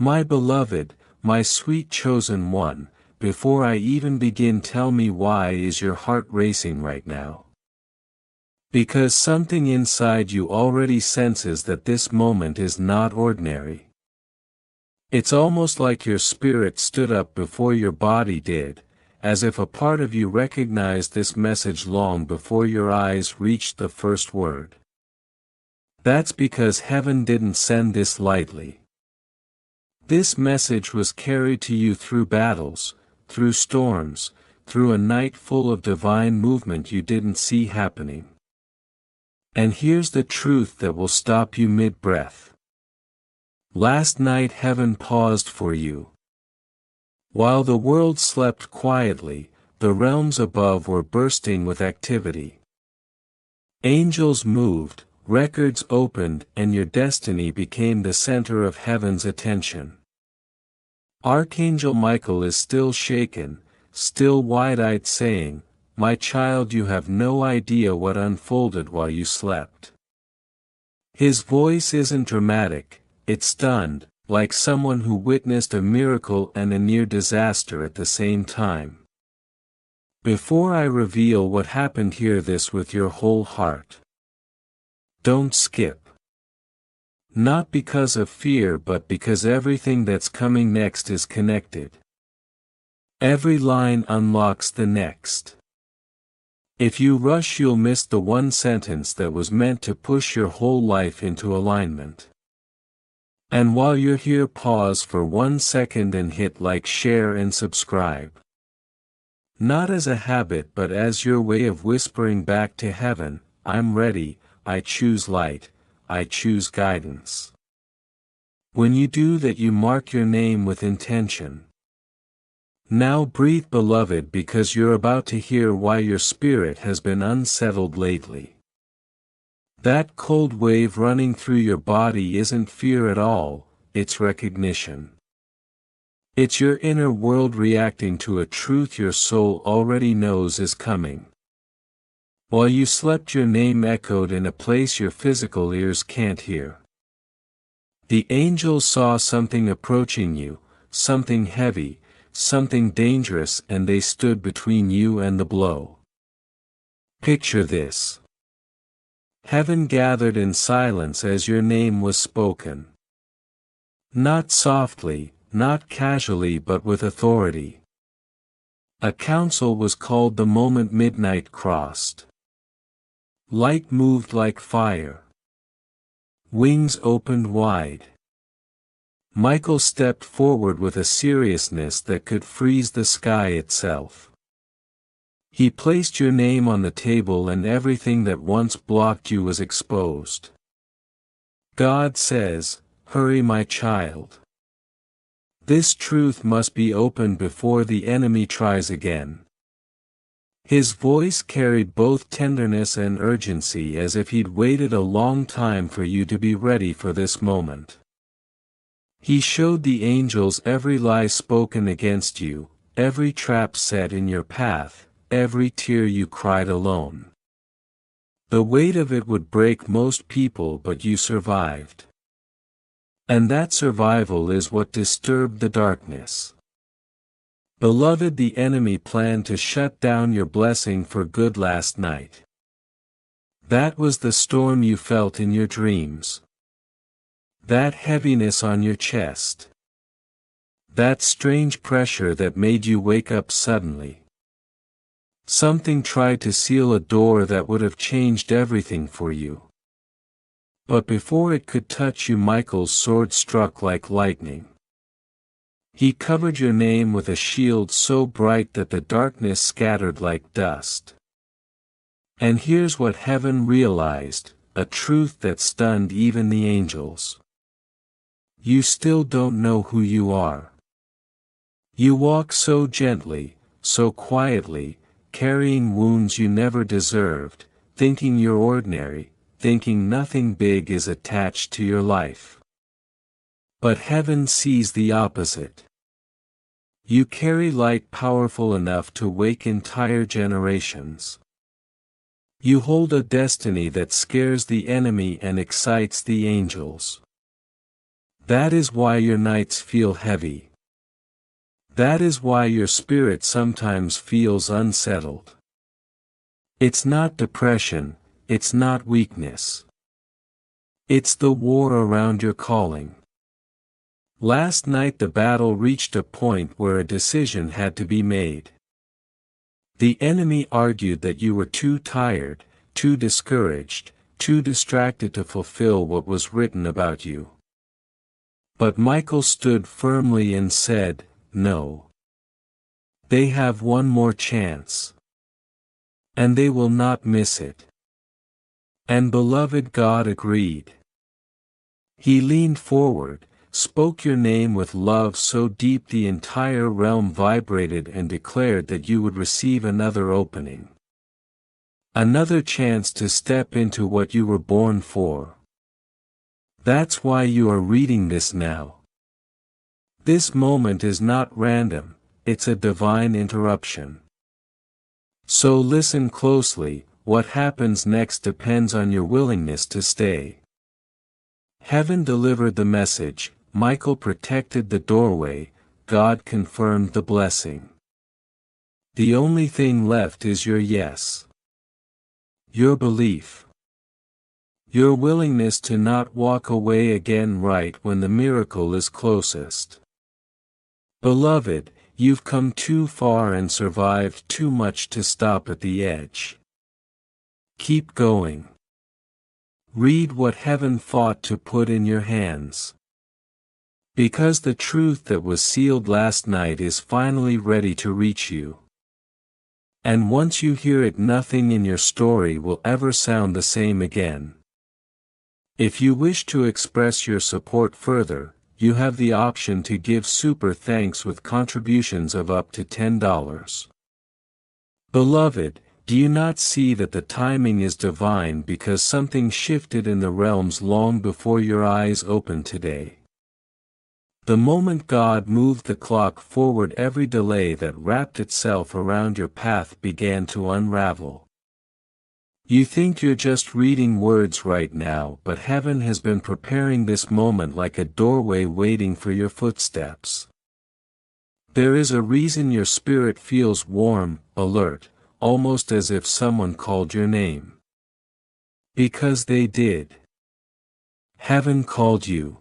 My beloved, my sweet chosen one, before I even begin, tell me, why is your heart racing right now? Because something inside you already senses that this moment is not ordinary. It's almost like your spirit stood up before your body did, as if a part of you recognized this message long before your eyes reached the first word. That's because heaven didn't send this lightly. This message was carried to you through battles, through storms, through a night full of divine movement you didn't see happening. And here's the truth that will stop you mid-breath. Last night heaven paused for you. While the world slept quietly, the realms above were bursting with activity. Angels moved, records opened, and your destiny became the center of heaven's attention. Archangel Michael is still shaken, still wide-eyed, saying, "My child, you have no idea what unfolded while you slept." His voice isn't dramatic, it's stunned, like someone who witnessed a miracle and a near disaster at the same time. Before I reveal what happened, hear this with your whole heart. Don't skip. Not because of fear, but because everything that's coming next is connected. Every line unlocks the next. If you rush, you'll miss the one sentence that was meant to push your whole life into alignment. And while you're here, pause for 1 second and hit like, share, and subscribe. Not as a habit, but as your way of whispering back to heaven, I'm ready, I choose light, I choose guidance. When you do that, you mark your name with intention. Now breathe, beloved, because you're about to hear why your spirit has been unsettled lately. That cold wave running through your body isn't fear at all, it's recognition. It's your inner world reacting to a truth your soul already knows is coming. While you slept, your name echoed in a place your physical ears can't hear. The angels saw something approaching you, something heavy, something dangerous, and they stood between you and the blow. Picture this. Heaven gathered in silence as your name was spoken. Not softly, not casually, but with authority. A council was called the moment midnight crossed. Light moved like fire. Wings opened wide. Michael stepped forward with a seriousness that could freeze the sky itself. He placed your name on the table, and everything that once blocked you was exposed. God says, "Hurry, my child. This truth must be opened before the enemy tries again." His voice carried both tenderness and urgency, as if he'd waited a long time for you to be ready for this moment. He showed the angels every lie spoken against you, every trap set in your path, every tear you cried alone. The weight of it would break most people, but you survived. And that survival is what disturbed the darkness. Beloved, the enemy planned to shut down your blessing for good last night. That was the storm you felt in your dreams. That heaviness on your chest. That strange pressure that made you wake up suddenly. Something tried to seal a door that would have changed everything for you. But before it could touch you, Michael's sword struck like lightning. He covered your name with a shield so bright that the darkness scattered like dust. And here's what heaven realized, a truth that stunned even the angels. You still don't know who you are. You walk so gently, so quietly, carrying wounds you never deserved, thinking you're ordinary, thinking nothing big is attached to your life. But heaven sees the opposite. You carry light powerful enough to wake entire generations. You hold a destiny that scares the enemy and excites the angels. That is why your nights feel heavy. That is why your spirit sometimes feels unsettled. It's not depression, it's not weakness. It's the war around your calling. Last night the battle reached a point where a decision had to be made. The enemy argued that you were too tired, too discouraged, too distracted to fulfill what was written about you. But Michael stood firmly and said, "No. They have one more chance. And they will not miss it." And beloved, God agreed. He leaned forward, spoke your name with love so deep the entire realm vibrated, and declared that you would receive another opening. Another chance to step into what you were born for. That's why you are reading this now. This moment is not random, it's a divine interruption. So listen closely, what happens next depends on your willingness to stay. Heaven delivered the message, Michael protected the doorway, God confirmed the blessing. The only thing left is your yes. Your belief. Your willingness to not walk away again right when the miracle is closest. Beloved, you've come too far and survived too much to stop at the edge. Keep going. Read what heaven thought to put in your hands. Because the truth that was sealed last night is finally ready to reach you. And once you hear it, nothing in your story will ever sound the same again. If you wish to express your support further, you have the option to give super thanks with contributions of up to $10. Beloved, do you not see that the timing is divine because something shifted in the realms long before your eyes opened today? The moment God moved the clock forward, every delay that wrapped itself around your path began to unravel. You think you're just reading words right now, but heaven has been preparing this moment like a doorway waiting for your footsteps. There is a reason your spirit feels warm, alert, almost as if someone called your name. Because they did. Heaven called you.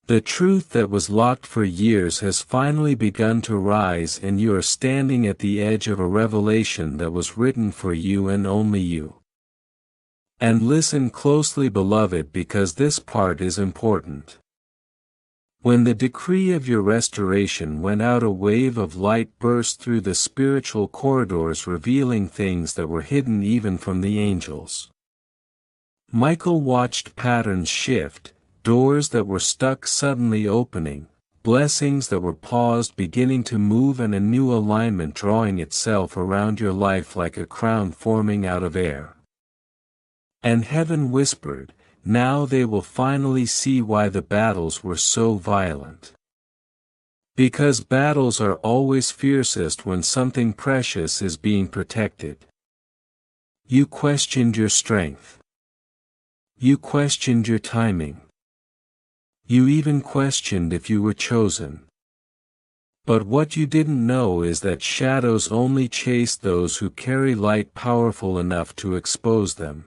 The truth that was locked for years has finally begun to rise, and you are standing at the edge of a revelation that was written for you and only you. And listen closely, beloved, because this part is important. When the decree of your restoration went out, a wave of light burst through the spiritual corridors, revealing things that were hidden even from the angels. Michael watched patterns shift, doors that were stuck suddenly opening, blessings that were paused beginning to move, and a new alignment drawing itself around your life like a crown forming out of air. And heaven whispered, now they will finally see why the battles were so violent. Because battles are always fiercest when something precious is being protected. You questioned your strength. You questioned your timing. You even questioned if you were chosen. But what you didn't know is that shadows only chase those who carry light powerful enough to expose them.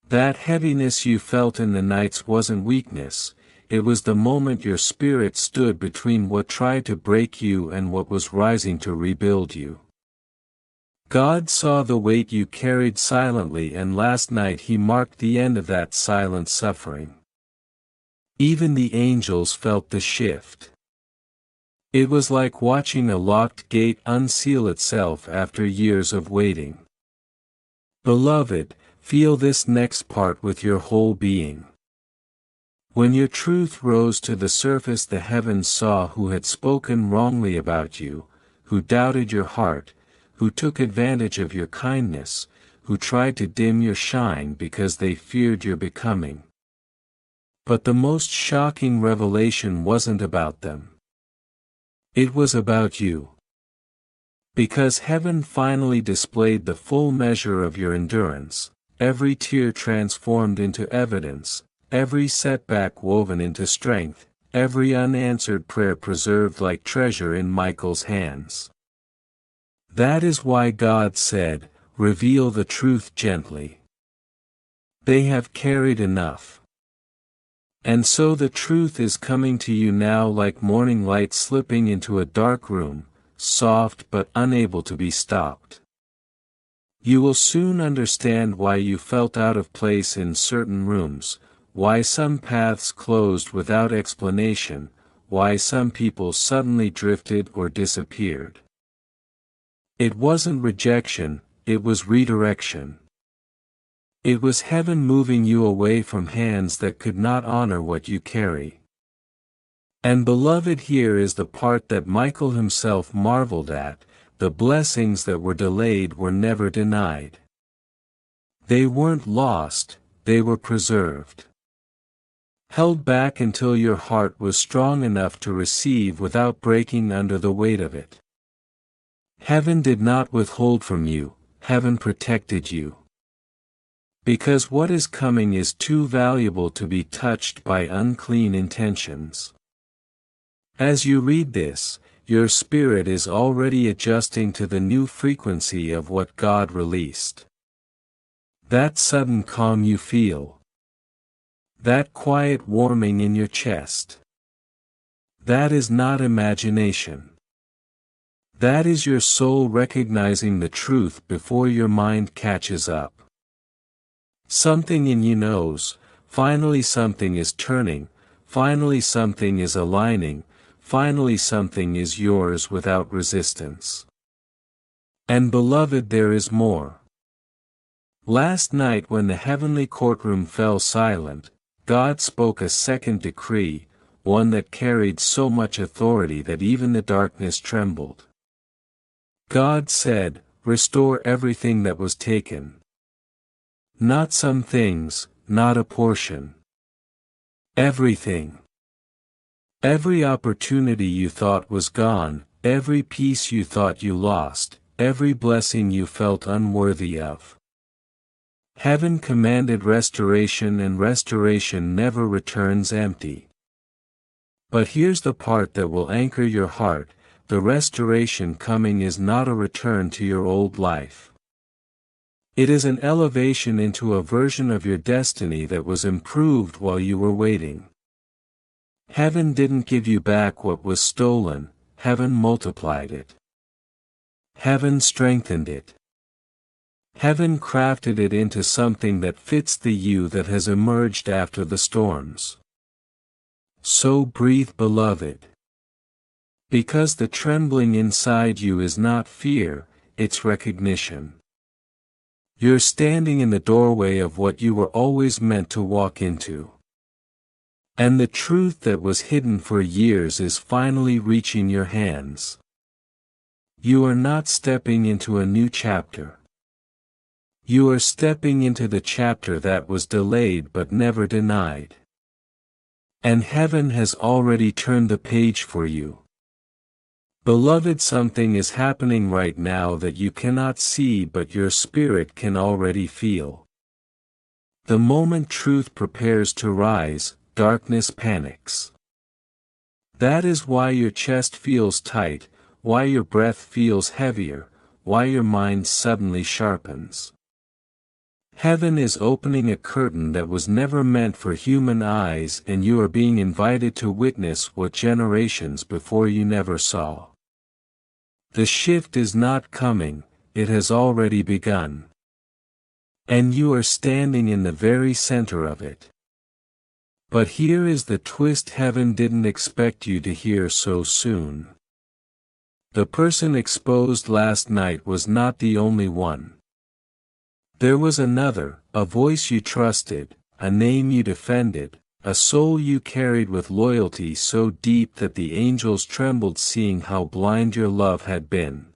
That heaviness you felt in the nights wasn't weakness, it was the moment your spirit stood between what tried to break you and what was rising to rebuild you. God saw the weight you carried silently, and last night He marked the end of that silent suffering. Even the angels felt the shift. It was like watching a locked gate unseal itself after years of waiting. Beloved, feel this next part with your whole being. When your truth rose to the surface, the heavens saw who had spoken wrongly about you, who doubted your heart, who took advantage of your kindness, who tried to dim your shine because they feared your becoming. But the most shocking revelation wasn't about them. It was about you. Because heaven finally displayed the full measure of your endurance, every tear transformed into evidence, every setback woven into strength, every unanswered prayer preserved like treasure in Michael's hands. That is why God said, "Reveal the truth gently." They have carried enough. And so the truth is coming to you now like morning light slipping into a dark room, soft but unable to be stopped. You will soon understand why you felt out of place in certain rooms, why some paths closed without explanation, why some people suddenly drifted or disappeared. It wasn't rejection, it was redirection. It was heaven moving you away from hands that could not honor what you carry. And beloved, here is the part that Michael himself marveled at: the blessings that were delayed were never denied. They weren't lost, they were preserved. Held back until your heart was strong enough to receive without breaking under the weight of it. Heaven did not withhold from you, heaven protected you. Because what is coming is too valuable to be touched by unclean intentions. As you read this, your spirit is already adjusting to the new frequency of what God released. That sudden calm you feel. That quiet warming in your chest. That is not imagination. That is your soul recognizing the truth before your mind catches up. Something in you knows, finally something is turning, finally something is aligning, finally something is yours without resistance. And beloved, there is more. Last night when the heavenly courtroom fell silent, God spoke a second decree, one that carried so much authority that even the darkness trembled. God said, "Restore everything that was taken." Not some things, not a portion. Everything. Every opportunity you thought was gone, every peace you thought you lost, every blessing you felt unworthy of. Heaven commanded restoration, and restoration never returns empty. But here's the part that will anchor your heart: the restoration coming is not a return to your old life. It is an elevation into a version of your destiny that was improved while you were waiting. Heaven didn't give you back what was stolen, heaven multiplied it. Heaven strengthened it. Heaven crafted it into something that fits the you that has emerged after the storms. So breathe, beloved. Because the trembling inside you is not fear, it's recognition. You're standing in the doorway of what you were always meant to walk into. And the truth that was hidden for years is finally reaching your hands. You are not stepping into a new chapter. You are stepping into the chapter that was delayed but never denied. And heaven has already turned the page for you. Beloved, something is happening right now that you cannot see but your spirit can already feel. The moment truth prepares to rise, darkness panics. That is why your chest feels tight, why your breath feels heavier, why your mind suddenly sharpens. Heaven is opening a curtain that was never meant for human eyes, and you are being invited to witness what generations before you never saw. The shift is not coming, it has already begun. And you are standing in the very center of it. But here is the twist: heaven didn't expect you to hear so soon. The person exposed last night was not the only one. There was another, a voice you trusted, a name you defended, a soul you carried with loyalty so deep that the angels trembled seeing how blind your love had been.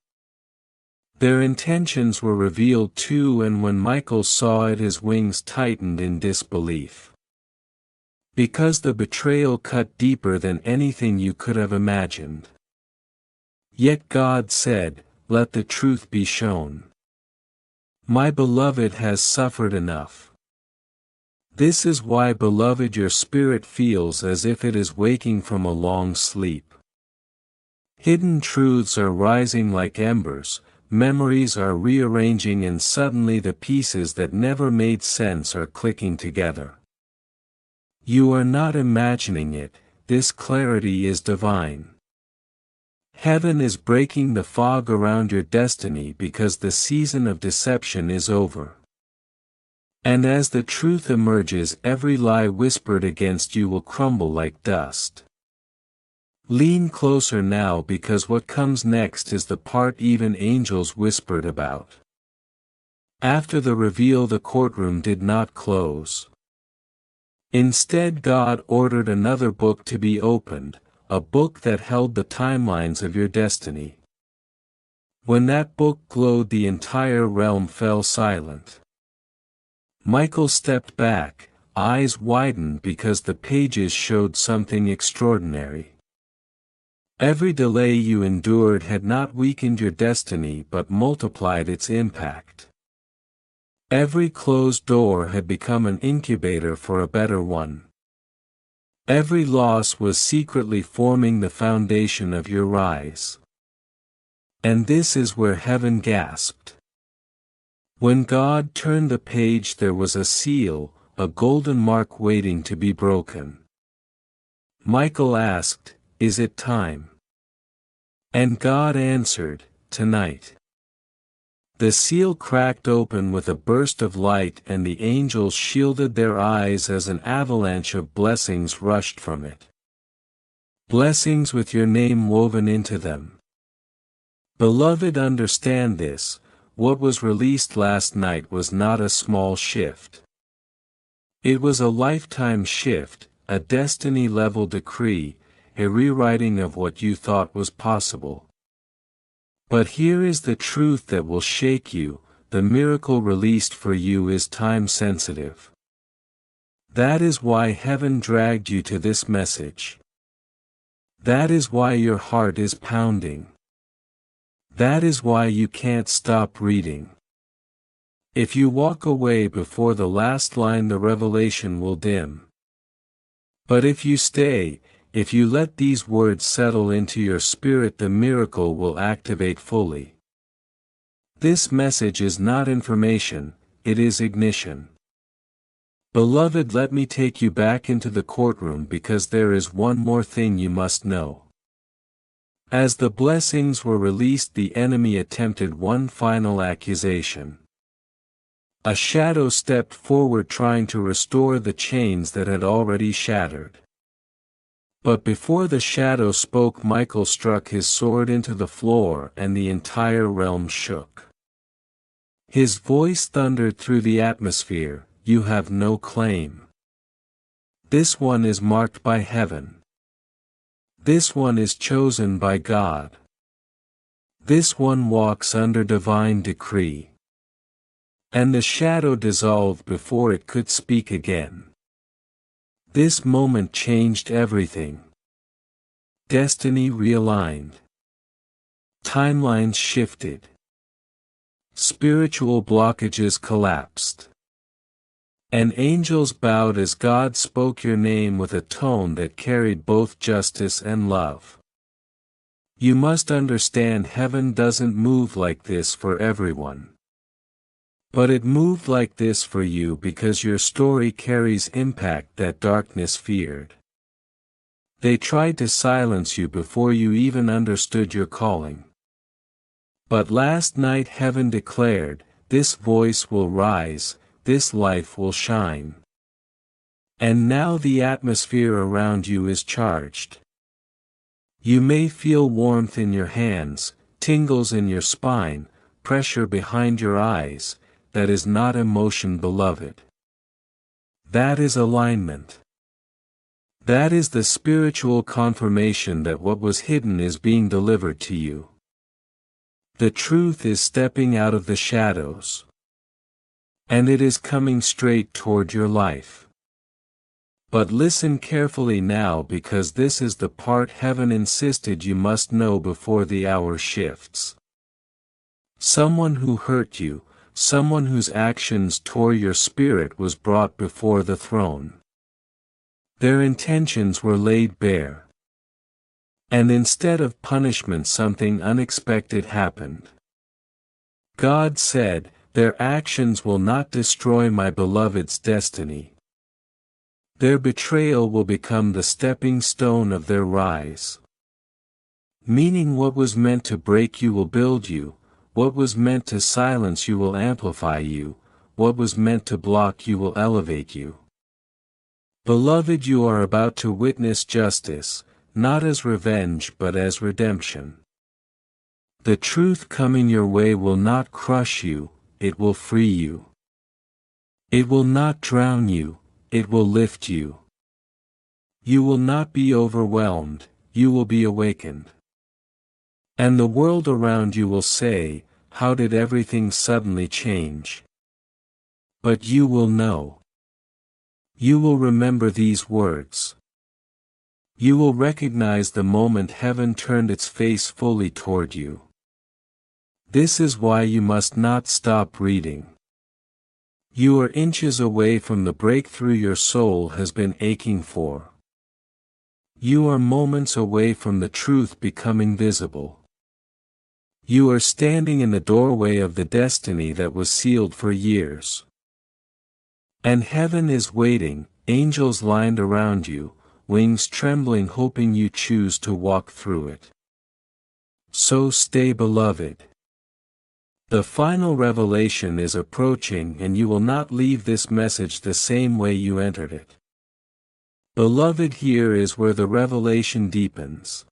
Their intentions were revealed too, and when Michael saw it his wings tightened in disbelief. Because the betrayal cut deeper than anything you could have imagined. Yet God said, "Let the truth be shown. My beloved has suffered enough. This is why, beloved, your spirit feels as if it is waking from a long sleep. Hidden truths are rising like embers, memories are rearranging, and suddenly the pieces that never made sense are clicking together. You are not imagining it, this clarity is divine. Heaven is breaking the fog around your destiny because the season of deception is over. And as the truth emerges, every lie whispered against you will crumble like dust. Lean closer now, because what comes next is the part even angels whispered about. After the reveal, the courtroom did not close. Instead, God ordered another book to be opened, a book that held the timelines of your destiny. When that book glowed, the entire realm fell silent. Michael stepped back, eyes widened because the pages showed something extraordinary. Every delay you endured had not weakened your destiny but multiplied its impact. Every closed door had become an incubator for a better one. Every loss was secretly forming the foundation of your rise. And this is where heaven gasped. When God turned the page, there was a seal, a golden mark waiting to be broken. Michael asked, "Is it time?" And God answered, "Tonight." The seal cracked open with a burst of light, and the angels shielded their eyes as an avalanche of blessings rushed from it. Blessings with your name woven into them. Beloved, understand this: what was released last night was not a small shift. It was a lifetime shift, a destiny-level decree, a rewriting of what you thought was possible. But here is the truth that will shake you: the miracle released for you is time-sensitive. That is why heaven dragged you to this message. That is why your heart is pounding. That is why you can't stop reading. If you walk away before the last line, the revelation will dim. But if you stay, if you let these words settle into your spirit, the miracle will activate fully. This message is not information, it is ignition. Beloved, let me take you back into the courtroom, because there is one more thing you must know. As the blessings were released, the enemy attempted one final accusation. A shadow stepped forward, trying to restore the chains that had already shattered. But before the shadow spoke, Michael struck his sword into the floor, and the entire realm shook. His voice thundered through the atmosphere, "You have no claim. This one is marked by heaven. This one is chosen by God. This one walks under divine decree." And the shadow dissolved before it could speak again. This moment changed everything. Destiny realigned. Timelines shifted. Spiritual blockages collapsed. And angels bowed as God spoke your name with a tone that carried both justice and love. You must understand, heaven doesn't move like this for everyone. But it moved like this for you because your story carries impact that darkness feared. They tried to silence you before you even understood your calling. But last night heaven declared, "This voice will rise, this life will shine." And now the atmosphere around you is charged. You may feel warmth in your hands, tingles in your spine, pressure behind your eyes. That is not emotion, beloved. That is alignment. That is the spiritual confirmation that what was hidden is being delivered to you. The truth is stepping out of the shadows. And it is coming straight toward your life. But listen carefully now, because this is the part heaven insisted you must know before the hour shifts. Someone who hurt you, someone whose actions tore your spirit was brought before the throne. Their intentions were laid bare. And instead of punishment, something unexpected happened. God said, "Their actions will not destroy my beloved's destiny. Their betrayal will become the stepping stone of their rise." Meaning, what was meant to break you will build you, what was meant to silence you will amplify you, what was meant to block you will elevate you. Beloved, you are about to witness justice, not as revenge but as redemption. The truth coming your way will not crush you, it will free you. It will not drown you, it will lift you. You will not be overwhelmed, you will be awakened. And the world around you will say, "How did everything suddenly change?" But you will know. You will remember these words. You will recognize the moment heaven turned its face fully toward you. This is why you must not stop reading. You are inches away from the breakthrough your soul has been aching for. You are moments away from the truth becoming visible. You are standing in the doorway of the destiny that was sealed for years. And heaven is waiting, angels lined around you, wings trembling, hoping you choose to walk through it. So stay, beloved. The final revelation is approaching, and you will not leave this message the same way you entered it. Beloved, here is where the revelation deepens.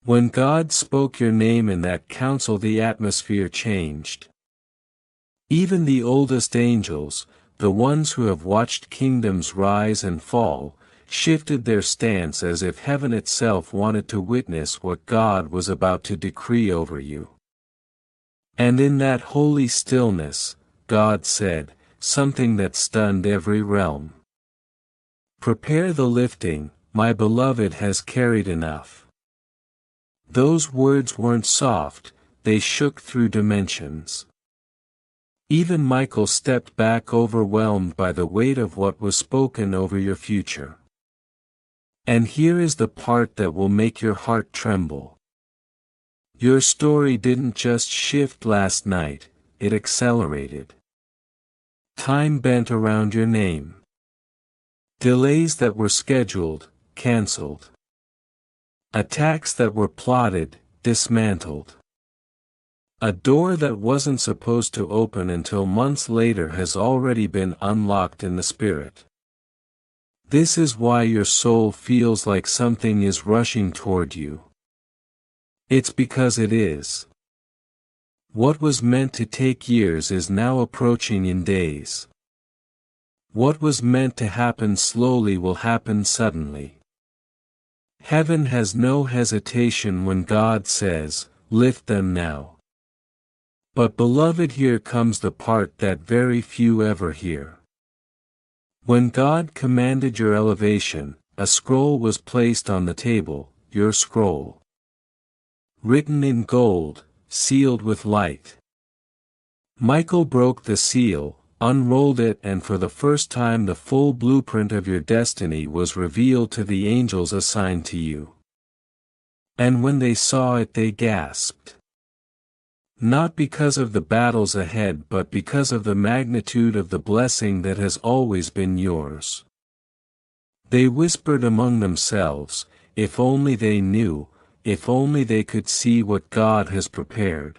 When God spoke your name in that council, the atmosphere changed. Even the oldest angels, the ones who have watched kingdoms rise and fall, shifted their stance as if heaven itself wanted to witness what God was about to decree over you. And in that holy stillness, God said, something that stunned every realm. "Prepare the lifting, my beloved has carried enough." Those words weren't soft, they shook through dimensions. Even Michael stepped back, overwhelmed by the weight of what was spoken over your future. And here is the part that will make your heart tremble. Your story didn't just shift last night, it accelerated. Time bent around your name. Delays that were scheduled, cancelled. Attacks that were plotted, dismantled. A door that wasn't supposed to open until months later has already been unlocked in the spirit. This is why your soul feels like something is rushing toward you. It's because it is. What was meant to take years is now approaching in days. What was meant to happen slowly will happen suddenly. Heaven has no hesitation when God says, "Lift them now." But beloved, here comes the part that very few ever hear. When God commanded your elevation, a scroll was placed on the table, your scroll. Written in gold, sealed with light. Michael broke the seal, unrolled it, and for the first time the full blueprint of your destiny was revealed to the angels assigned to you. And when they saw it, they gasped. Not because of the battles ahead, but because of the magnitude of the blessing that has always been yours. They whispered among themselves, "If only they knew, if only they could see what God has prepared."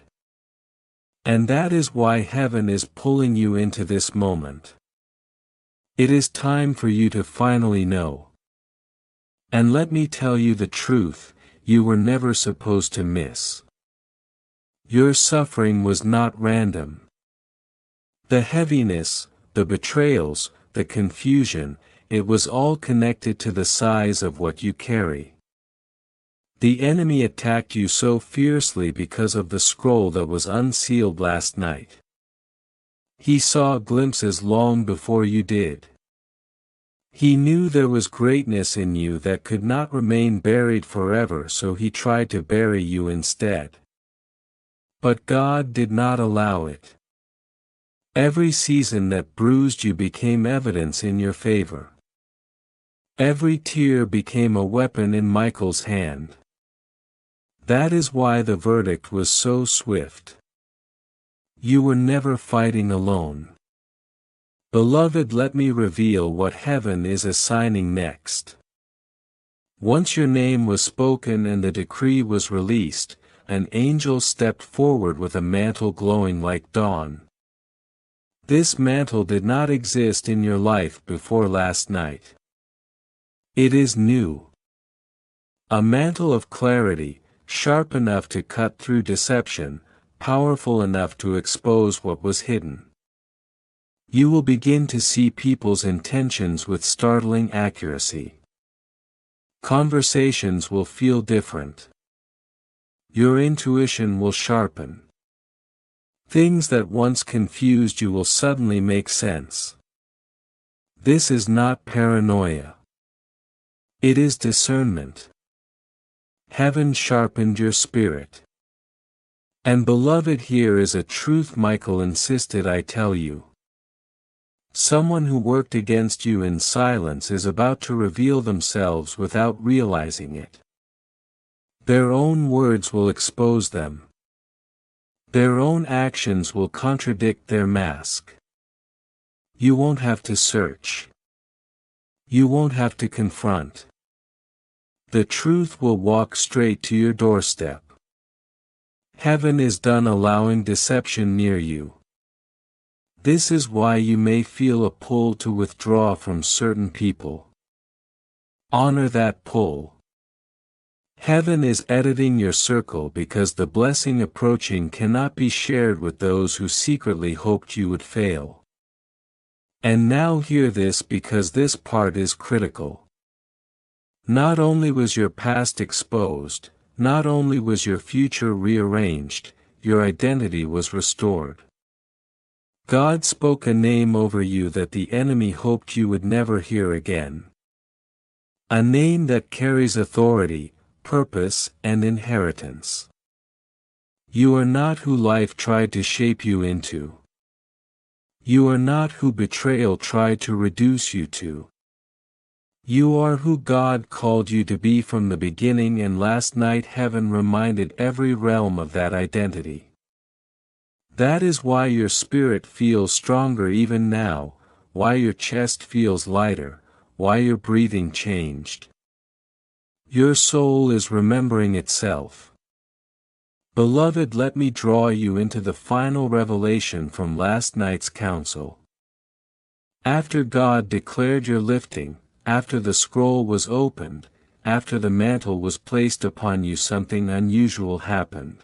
And that is why heaven is pulling you into this moment. It is time for you to finally know. And let me tell you the truth, you were never supposed to miss. Your suffering was not random. The heaviness, the betrayals, the confusion, it was all connected to the size of what you carry. The enemy attacked you so fiercely because of the scroll that was unsealed last night. He saw glimpses long before you did. He knew there was greatness in you that could not remain buried forever, so he tried to bury you instead. But God did not allow it. Every season that bruised you became evidence in your favor. Every tear became a weapon in Michael's hand. That is why the verdict was so swift. You were never fighting alone. Beloved, let me reveal what heaven is assigning next. Once your name was spoken and the decree was released, an angel stepped forward with a mantle glowing like dawn. This mantle did not exist in your life before last night. It is new. A mantle of clarity, sharp enough to cut through deception, powerful enough to expose what was hidden. You will begin to see people's intentions with startling accuracy. Conversations will feel different. Your intuition will sharpen. Things that once confused you will suddenly make sense. This is not paranoia. It is discernment. Heaven sharpened your spirit. And beloved, here is a truth Michael insisted I tell you. Someone who worked against you in silence is about to reveal themselves without realizing it. Their own words will expose them. Their own actions will contradict their mask. You won't have to search. You won't have to confront. The truth will walk straight to your doorstep. Heaven is done allowing deception near you. This is why you may feel a pull to withdraw from certain people. Honor that pull. Heaven is editing your circle because the blessing approaching cannot be shared with those who secretly hoped you would fail. And now hear this, because this part is critical. Not only was your past exposed, not only was your future rearranged, your identity was restored. God spoke a name over you that the enemy hoped you would never hear again. A name that carries authority, purpose, and inheritance. You are not who life tried to shape you into. You are not who betrayal tried to reduce you to. You are who God called you to be from the beginning, and last night heaven reminded every realm of that identity. That is why your spirit feels stronger even now, why your chest feels lighter, why your breathing changed. Your soul is remembering itself. Beloved, let me draw you into the final revelation from last night's council. After God declared your lifting, after the scroll was opened, after the mantle was placed upon you, something unusual happened.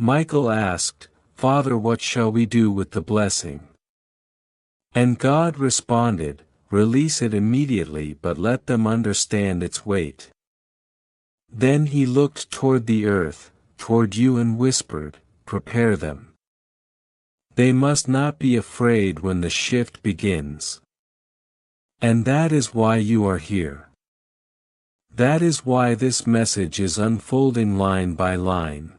Michael asked, Father, what shall we do with the blessing? And God responded, release it immediately, but let them understand its weight. Then he looked toward the earth, toward you, and whispered, prepare them. They must not be afraid when the shift begins. And that is why you are here. That is why this message is unfolding line by line.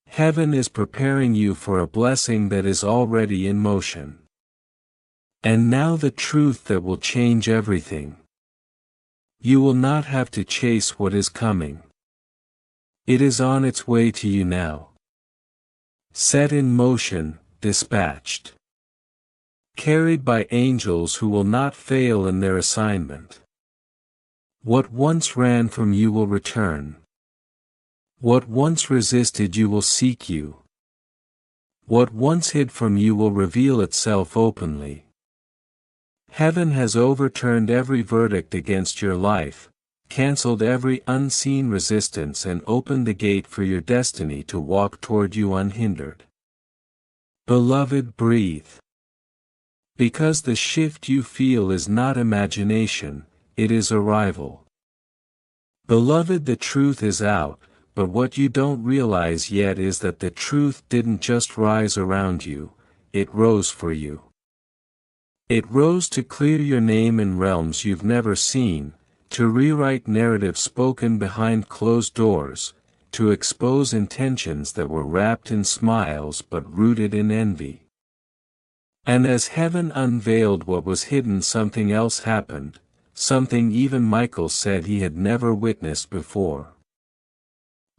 Heaven is preparing you for a blessing that is already in motion. And now the truth that will change everything. You will not have to chase what is coming. It is on its way to you now. Set in motion, dispatched. Carried by angels who will not fail in their assignment. What once ran from you will return. What once resisted you will seek you. What once hid from you will reveal itself openly. Heaven has overturned every verdict against your life, cancelled every unseen resistance, and opened the gate for your destiny to walk toward you unhindered. Beloved, breathe. Because the shift you feel is not imagination, it is arrival. Beloved, the truth is out. But what you don't realize yet is that the truth didn't just rise around you, it rose for you. It rose to clear your name in realms you've never seen, to rewrite narratives spoken behind closed doors, to expose intentions that were wrapped in smiles but rooted in envy. And as heaven unveiled what was hidden, something else happened, something even Michael said he had never witnessed before.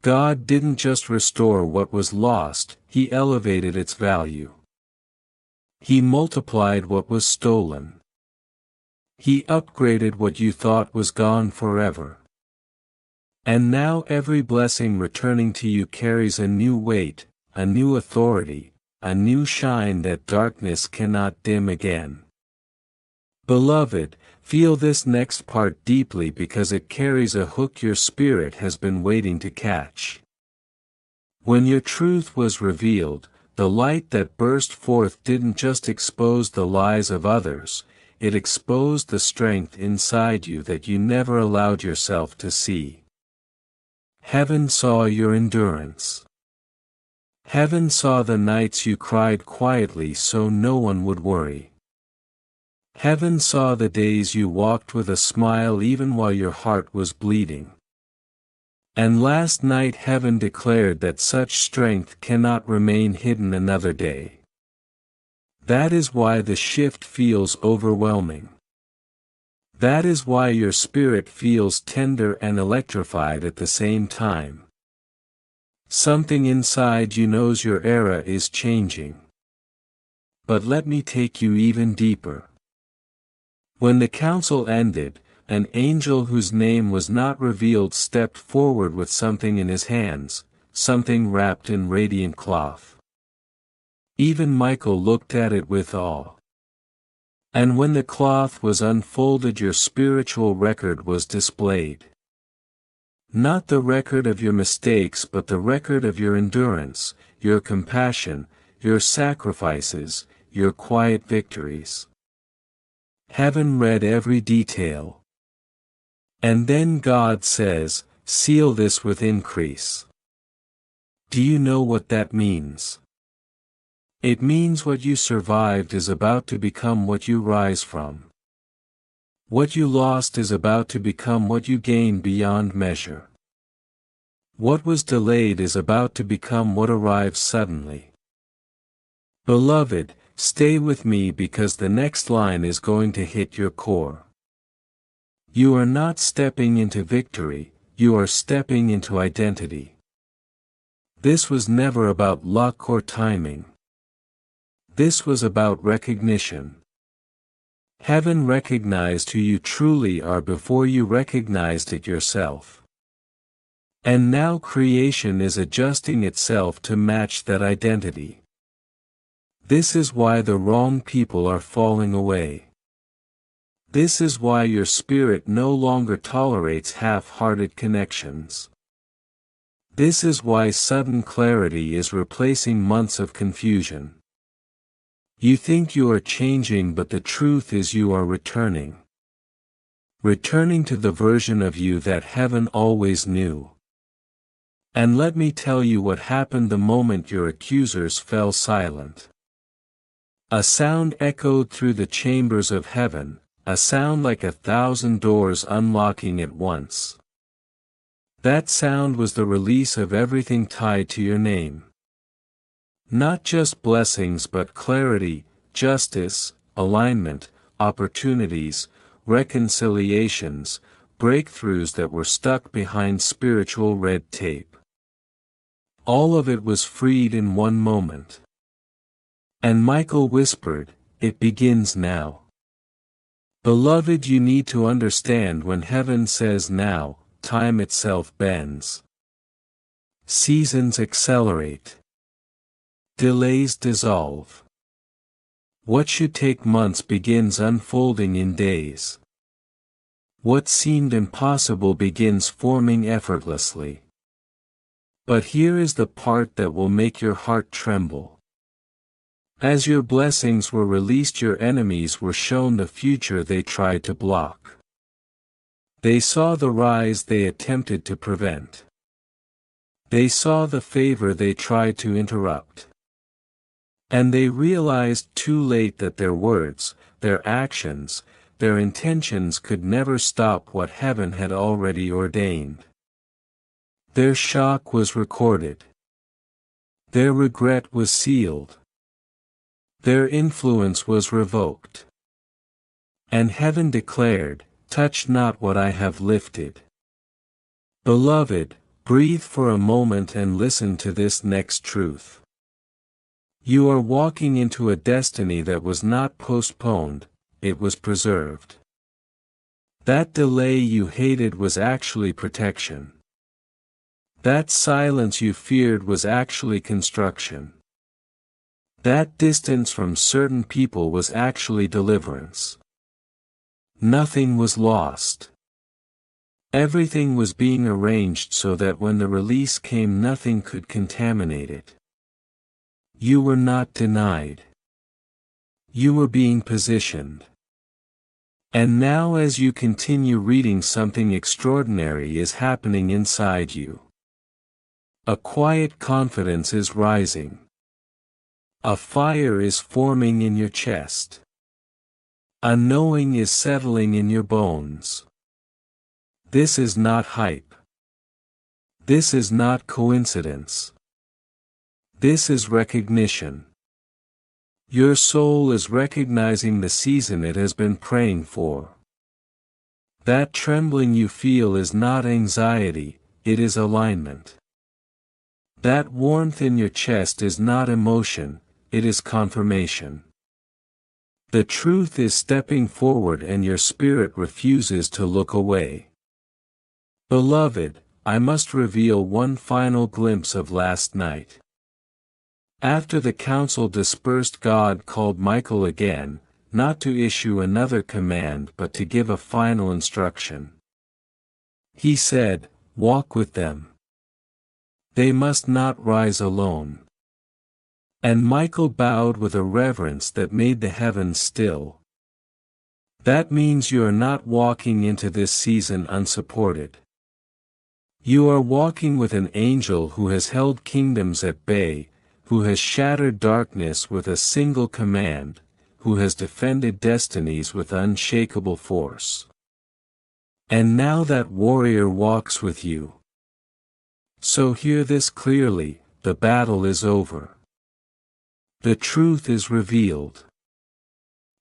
God didn't just restore what was lost, He elevated its value. He multiplied what was stolen. He upgraded what you thought was gone forever. And now every blessing returning to you carries a new weight, a new authority, a new shine that darkness cannot dim again. Beloved, feel this next part deeply because it carries a hook your spirit has been waiting to catch. When your truth was revealed, the light that burst forth didn't just expose the lies of others, it exposed the strength inside you that you never allowed yourself to see. Heaven saw your endurance. Heaven saw the nights you cried quietly so no one would worry. Heaven saw the days you walked with a smile even while your heart was bleeding. And last night heaven declared that such strength cannot remain hidden another day. That is why the shift feels overwhelming. That is why your spirit feels tender and electrified at the same time. Something inside you knows your era is changing. But let me take you even deeper. When the council ended, an angel whose name was not revealed stepped forward with something in his hands, something wrapped in radiant cloth. Even Michael looked at it with awe. And when the cloth was unfolded, your spiritual record was displayed. Not the record of your mistakes but the record of your endurance, your compassion, your sacrifices, your quiet victories. Heaven read every detail. And then God says, "Seal this with increase." Do you know what that means? It means what you survived is about to become what you rise from. What you lost is about to become what you gain beyond measure. What was delayed is about to become what arrives suddenly. Beloved, stay with me because the next line is going to hit your core. You are not stepping into victory, you are stepping into identity. This was never about luck or timing. This was about recognition. Heaven recognized who you truly are before you recognized it yourself. And now creation is adjusting itself to match that identity. This is why the wrong people are falling away. This is why your spirit no longer tolerates half-hearted connections. This is why sudden clarity is replacing months of confusion. You think you are changing, but the truth is you are returning. Returning to the version of you that heaven always knew. And let me tell you what happened the moment your accusers fell silent. A sound echoed through the chambers of heaven, a sound like 1,000 doors unlocking at once. That sound was the release of everything tied to your name. Not just blessings but clarity, justice, alignment, opportunities, reconciliations, breakthroughs that were stuck behind spiritual red tape. All of it was freed in one moment. And Michael whispered, "It begins now." Beloved, you need to understand when heaven says now, time itself bends. Seasons accelerate. Delays dissolve. What should take months begins unfolding in days. What seemed impossible begins forming effortlessly. But here is the part that will make your heart tremble. As your blessings were released, your enemies were shown the future they tried to block. They saw the rise they attempted to prevent. They saw the favor they tried to interrupt. And they realized too late that their words, their actions, their intentions could never stop what heaven had already ordained. Their shock was recorded. Their regret was sealed. Their influence was revoked. And heaven declared, "Touch not what I have lifted." Beloved, breathe for a moment and listen to this next truth. You are walking into a destiny that was not postponed, it was preserved. That delay you hated was actually protection. That silence you feared was actually construction. That distance from certain people was actually deliverance. Nothing was lost. Everything was being arranged so that when the release came, nothing could contaminate it. You were not denied. You were being positioned. And now, as you continue reading, something extraordinary is happening inside you. A quiet confidence is rising. A fire is forming in your chest. A knowing is settling in your bones. This is not hype. This is not coincidence. This is recognition. Your soul is recognizing the season it has been praying for. That trembling you feel is not anxiety, it is alignment. That warmth in your chest is not emotion, it is confirmation. The truth is stepping forward and your spirit refuses to look away. Beloved, I must reveal one final glimpse of last night. After the council dispersed, God called Michael again, not to issue another command but to give a final instruction. He said, "Walk with them. They must not rise alone." And Michael bowed with a reverence that made the heavens still. That means you are not walking into this season unsupported. You are walking with an angel who has held kingdoms at bay, who has shattered darkness with a single command, who has defended destinies with unshakable force. And now that warrior walks with you. So hear this clearly, the battle is over. The truth is revealed.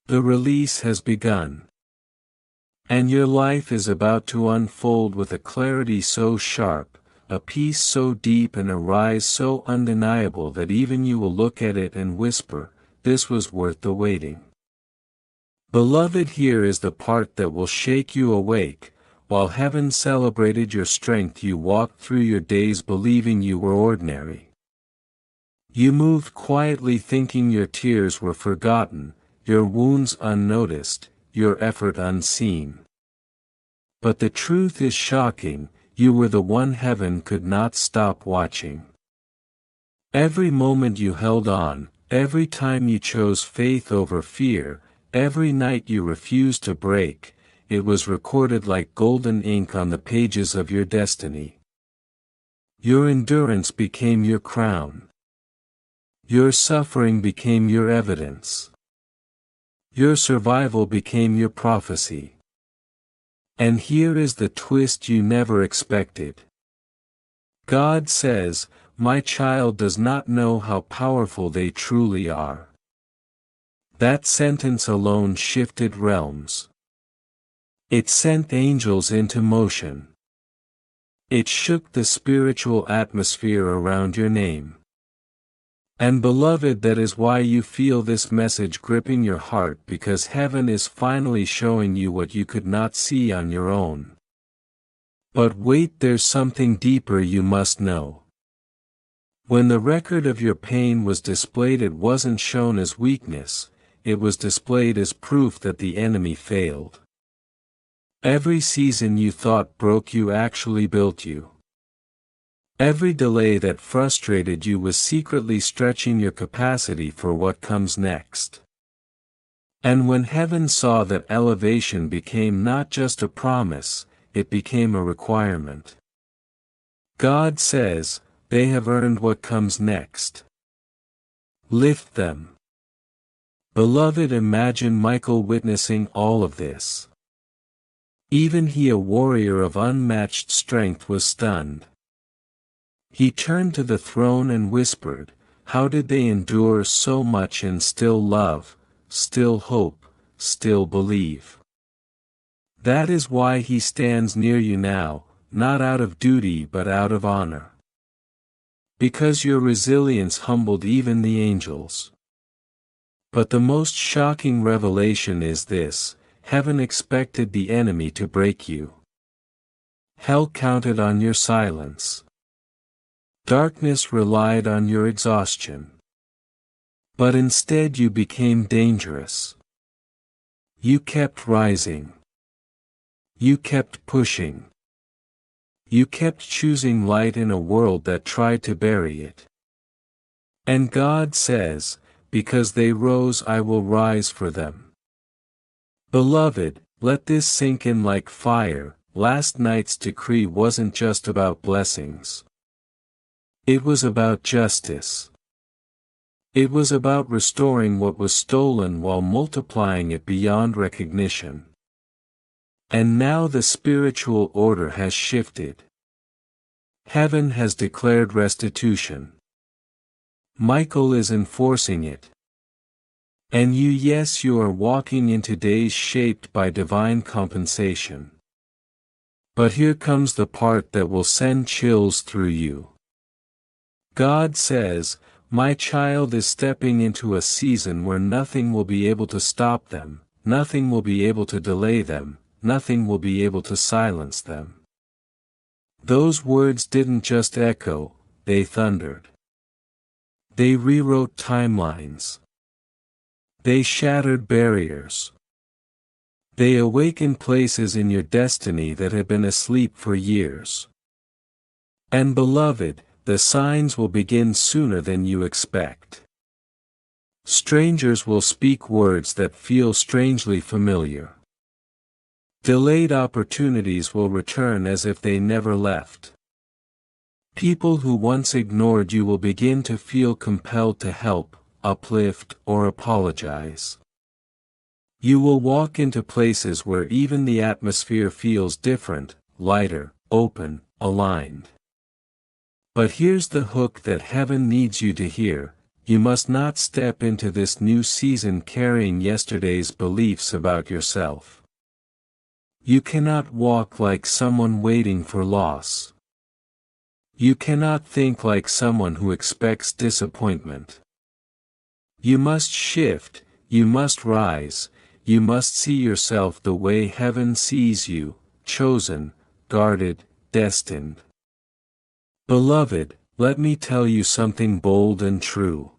The release has begun. And your life is about to unfold with a clarity so sharp, a peace so deep, and a rise so undeniable that even you will look at it and whisper, "This was worth the waiting." Beloved, here is the part that will shake you awake. While heaven celebrated your strength, you walked through your days believing you were ordinary. You moved quietly thinking your tears were forgotten, your wounds unnoticed, your effort unseen. But the truth is shocking, you were the one heaven could not stop watching. Every moment you held on, every time you chose faith over fear, every night you refused to break, it was recorded like golden ink on the pages of your destiny. Your endurance became your crown. Your suffering became your evidence. Your survival became your prophecy. And here is the twist you never expected. God says, "My child does not know how powerful they truly are." That sentence alone shifted realms. It sent angels into motion. It shook the spiritual atmosphere around your name. And beloved, that is why you feel this message gripping your heart, because heaven is finally showing you what you could not see on your own. But wait, there's something deeper you must know. When the record of your pain was displayed, it wasn't shown as weakness, it was displayed as proof that the enemy failed. Every season you thought broke you actually built you. Every delay that frustrated you was secretly stretching your capacity for what comes next. And when heaven saw that elevation became not just a promise, it became a requirement. God says, "They have earned what comes next. Lift them." Beloved, imagine Michael witnessing all of this. Even he, a warrior of unmatched strength, was stunned. He turned to the throne and whispered, how did they endure so much and still love, still hope, still believe? That is why he stands near you now, not out of duty but out of honor. Because your resilience humbled even the angels. But the most shocking revelation is this: heaven expected the enemy to break you. Hell counted on your silence. Darkness relied on your exhaustion. But instead you became dangerous. You kept rising. You kept pushing. You kept choosing light in a world that tried to bury it. And God says, because they rose I will rise for them. Beloved, let this sink in like fire. Last night's decree wasn't just about blessings. It was about justice. It was about restoring what was stolen while multiplying it beyond recognition. And now the spiritual order has shifted. Heaven has declared restitution. Michael is enforcing it. And yes, you are walking into days shaped by divine compensation. But here comes the part that will send chills through you. God says, my child is stepping into a season where nothing will be able to stop them, nothing will be able to delay them, nothing will be able to silence them. Those words didn't just echo, they thundered. They rewrote timelines. They shattered barriers. They awakened places in your destiny that had been asleep for years. And beloved, the signs will begin sooner than you expect. Strangers will speak words that feel strangely familiar. Delayed opportunities will return as if they never left. People who once ignored you will begin to feel compelled to help, uplift, or apologize. You will walk into places where even the atmosphere feels different, lighter, open, aligned. But here's the hook that heaven needs you to hear: you must not step into this new season carrying yesterday's beliefs about yourself. You cannot walk like someone waiting for loss. You cannot think like someone who expects disappointment. You must shift, you must rise, you must see yourself the way heaven sees you: chosen, guarded, destined. Beloved, let me tell you something bold and true.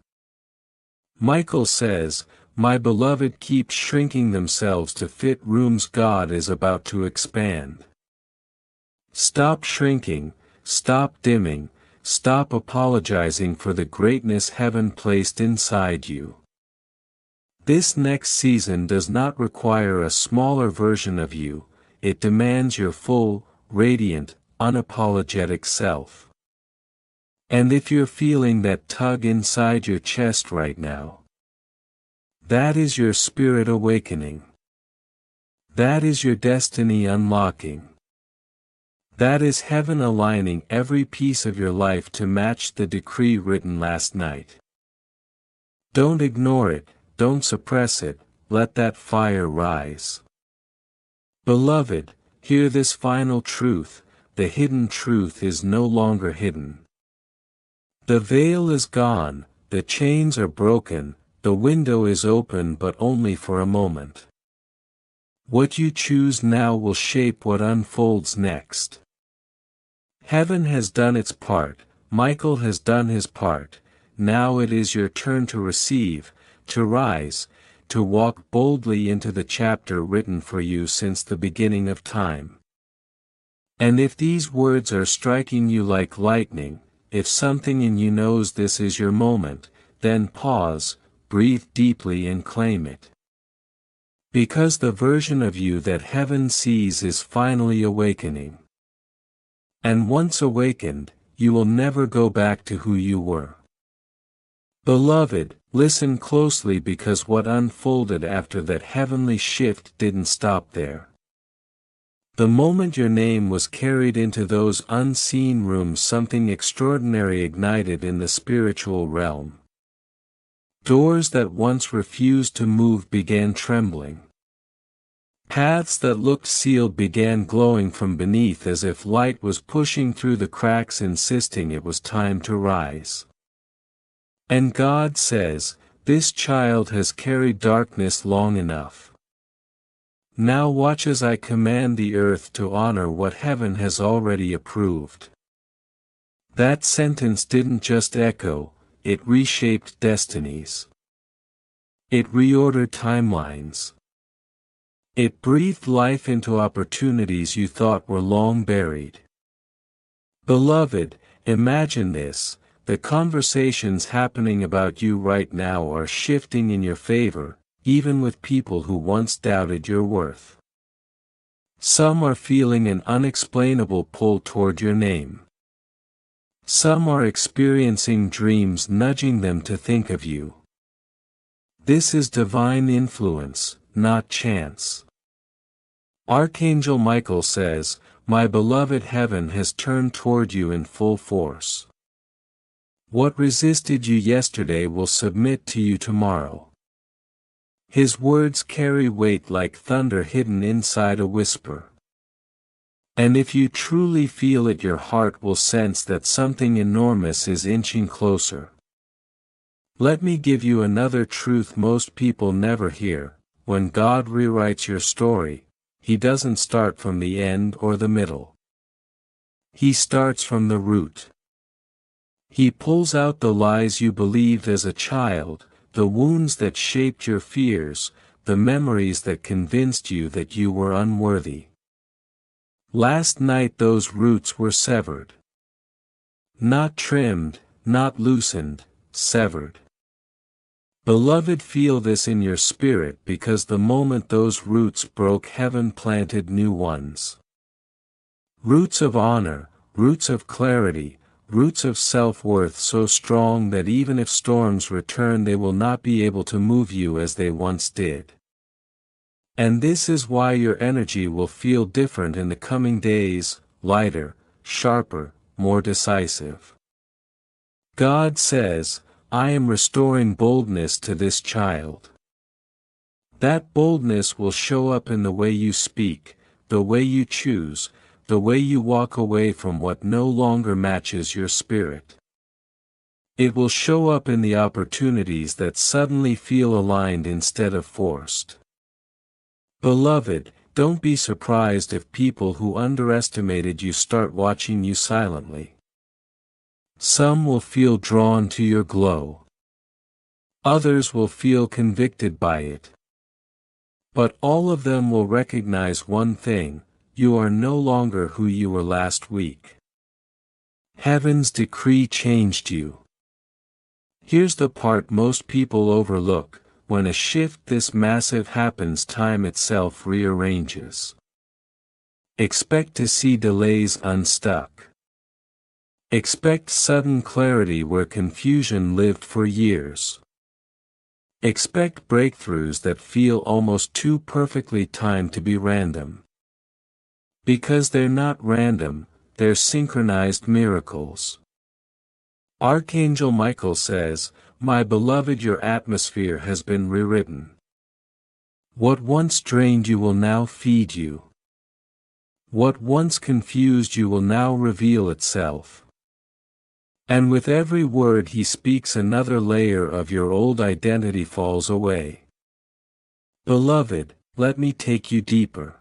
Michael says, my beloved keeps shrinking themselves to fit rooms God is about to expand. Stop shrinking, stop dimming, stop apologizing for the greatness heaven placed inside you. This next season does not require a smaller version of you, it demands your full, radiant, unapologetic self. And if you're feeling that tug inside your chest right now, that is your spirit awakening. That is your destiny unlocking. That is heaven aligning every piece of your life to match the decree written last night. Don't ignore it, don't suppress it, let that fire rise. Beloved, hear this final truth: the hidden truth is no longer hidden. The veil is gone, the chains are broken, the window is open, but only for a moment. What you choose now will shape what unfolds next. Heaven has done its part, Michael has done his part, now it is your turn to receive, to rise, to walk boldly into the chapter written for you since the beginning of time. And if these words are striking you like lightning, if something in you knows this is your moment, then pause, breathe deeply and claim it. Because the version of you that heaven sees is finally awakening. And once awakened, you will never go back to who you were. Beloved, listen closely, because what unfolded after that heavenly shift didn't stop there. The moment your name was carried into those unseen rooms, something extraordinary ignited in the spiritual realm. Doors that once refused to move began trembling. Paths that looked sealed began glowing from beneath as if light was pushing through the cracks, insisting it was time to rise. And God says, "This child has carried darkness long enough. Now watch as I command the earth to honor what heaven has already approved." That sentence didn't just echo, it reshaped destinies. It reordered timelines. It breathed life into opportunities you thought were long buried. Beloved, imagine this: the conversations happening about you right now are shifting in your favor, even with people who once doubted your worth. Some are feeling an unexplainable pull toward your name. Some are experiencing dreams nudging them to think of you. This is divine influence, not chance. Archangel Michael says, "My beloved, heaven has turned toward you in full force. What resisted you yesterday will submit to you tomorrow." His words carry weight like thunder hidden inside a whisper. And if you truly feel it, your heart will sense that something enormous is inching closer. Let me give you another truth most people never hear: when God rewrites your story, He doesn't start from the end or the middle. He starts from the root. He pulls out the lies you believed as a child, the wounds that shaped your fears, the memories that convinced you that you were unworthy. Last night those roots were severed. Not trimmed, not loosened, severed. Beloved, feel this in your spirit, because the moment those roots broke, heaven planted new ones. Roots of honor, roots of clarity, roots of self-worth so strong that even if storms return they will not be able to move you as they once did. And this is why your energy will feel different in the coming days, lighter, sharper, more decisive. God says, "I am restoring boldness to this child." That boldness will show up in the way you speak, the way you choose, the way you walk away from what no longer matches your spirit. It will show up in the opportunities that suddenly feel aligned instead of forced. Beloved, don't be surprised if people who underestimated you start watching you silently. Some will feel drawn to your glow. Others will feel convicted by it. But all of them will recognize one thing: you are no longer who you were last week. Heaven's decree changed you. Here's the part most people overlook: when a shift this massive happens, time itself rearranges. Expect to see delays unstuck. Expect sudden clarity where confusion lived for years. Expect breakthroughs that feel almost too perfectly timed to be random. Because they're not random, they're synchronized miracles. Archangel Michael says, "My beloved, your atmosphere has been rewritten. What once drained you will now feed you. What once confused you will now reveal itself." And with every word he speaks, another layer of your old identity falls away. Beloved, let me take you deeper.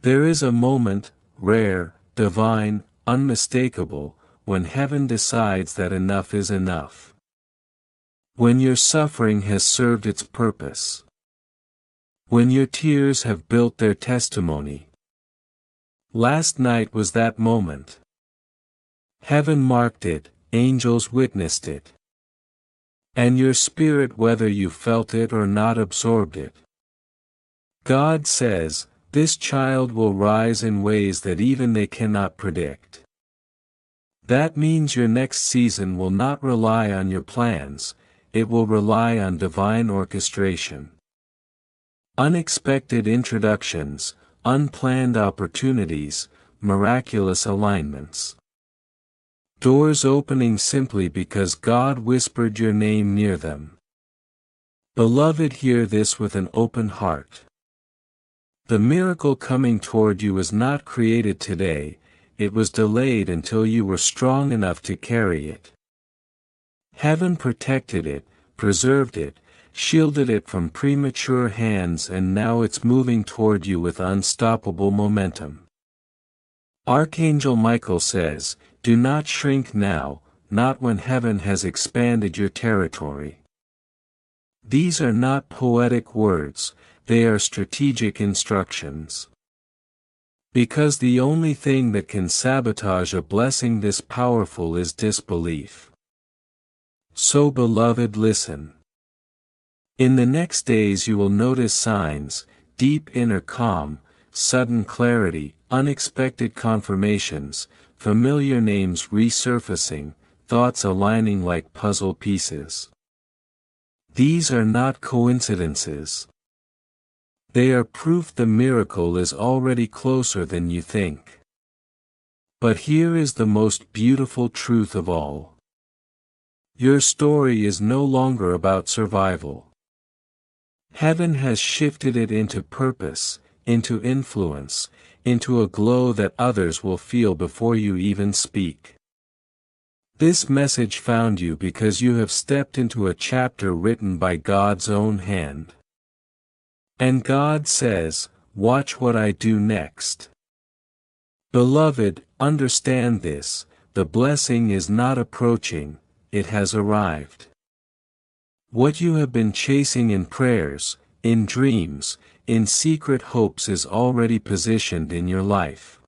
There is a moment, rare, divine, unmistakable, when heaven decides that enough is enough. When your suffering has served its purpose. When your tears have built their testimony. Last night was that moment. Heaven marked it, angels witnessed it. And your spirit, whether you felt it or not, absorbed it. God says, "This child will rise in ways that even they cannot predict." That means your next season will not rely on your plans, it will rely on divine orchestration. Unexpected introductions, unplanned opportunities, miraculous alignments. Doors opening simply because God whispered your name near them. Beloved, hear this with an open heart. The miracle coming toward you was not created today, it was delayed until you were strong enough to carry it. Heaven protected it, preserved it, shielded it from premature hands, and now it's moving toward you with unstoppable momentum. Archangel Michael says, do not shrink now, not when heaven has expanded your territory. These are not poetic words, they are strategic instructions. Because the only thing that can sabotage a blessing this powerful is disbelief. So beloved, listen. In the next days you will notice signs, deep inner calm, sudden clarity, unexpected confirmations, familiar names resurfacing, thoughts aligning like puzzle pieces. These are not coincidences. They are proof the miracle is already closer than you think. But here is the most beautiful truth of all. Your story is no longer about survival. Heaven has shifted it into purpose, into influence, into a glow that others will feel before you even speak. This message found you because you have stepped into a chapter written by God's own hand. And God says, watch what I do next. Beloved, understand this, the blessing is not approaching, it has arrived. What you have been chasing in prayers, in dreams, in secret hopes is already positioned in your life.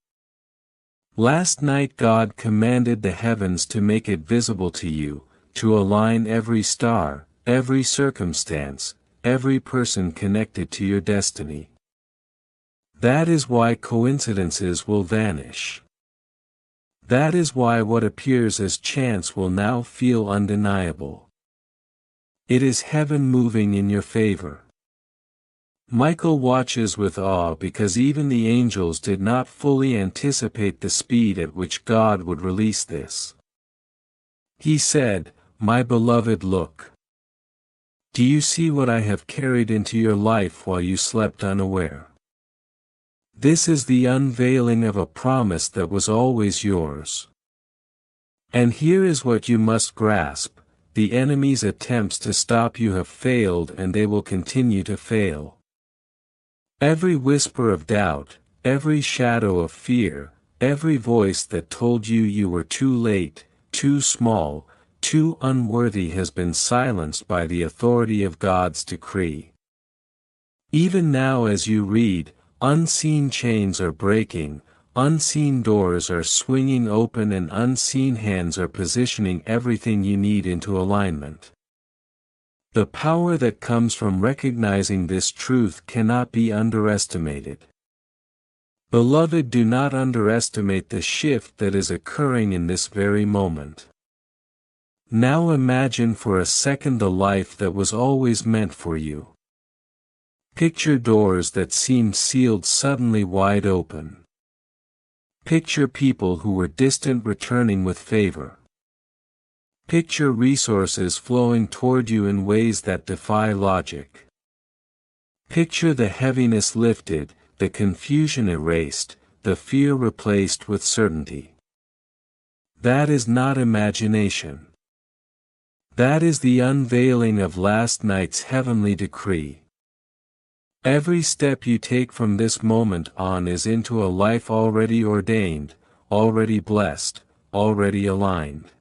Last night God commanded the heavens to make it visible to you, to align every star, every circumstance, every person connected to your destiny. That is why coincidences will vanish. That is why what appears as chance will now feel undeniable. It is heaven moving in your favor. Michael watches with awe because even the angels did not fully anticipate the speed at which God would release this. He said, my beloved, look. Do you see what I have carried into your life while you slept unaware? This is the unveiling of a promise that was always yours. And here is what you must grasp. The enemy's attempts to stop you have failed, and they will continue to fail. Every whisper of doubt, every shadow of fear, every voice that told you you were too late, too small, too unworthy has been silenced by the authority of God's decree. Even now as you read, unseen chains are breaking, unseen doors are swinging open, and unseen hands are positioning everything you need into alignment. The power that comes from recognizing this truth cannot be underestimated. Beloved, do not underestimate the shift that is occurring in this very moment. Now imagine for a second the life that was always meant for you. Picture doors that seemed sealed suddenly wide open. Picture people who were distant returning with favor. Picture resources flowing toward you in ways that defy logic. Picture the heaviness lifted, the confusion erased, the fear replaced with certainty. That is not imagination. That is the unveiling of last night's heavenly decree. Every step you take from this moment on is into a life already ordained, already blessed, already aligned.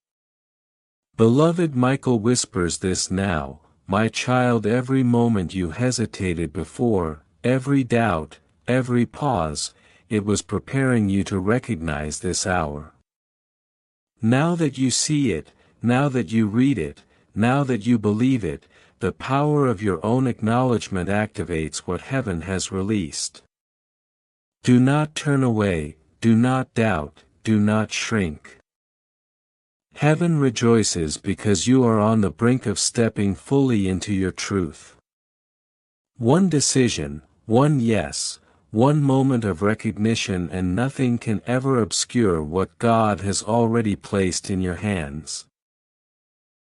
Beloved, Michael whispers this now, my child. Every moment you hesitated before, every doubt, every pause, it was preparing you to recognize this hour. Now that you see it, now that you read it, now that you believe it, the power of your own acknowledgement activates what heaven has released. Do not turn away, do not doubt, do not shrink. Heaven rejoices because you are on the brink of stepping fully into your truth. One decision, one yes, One moment of recognition and nothing can ever obscure what God has already placed in your hands.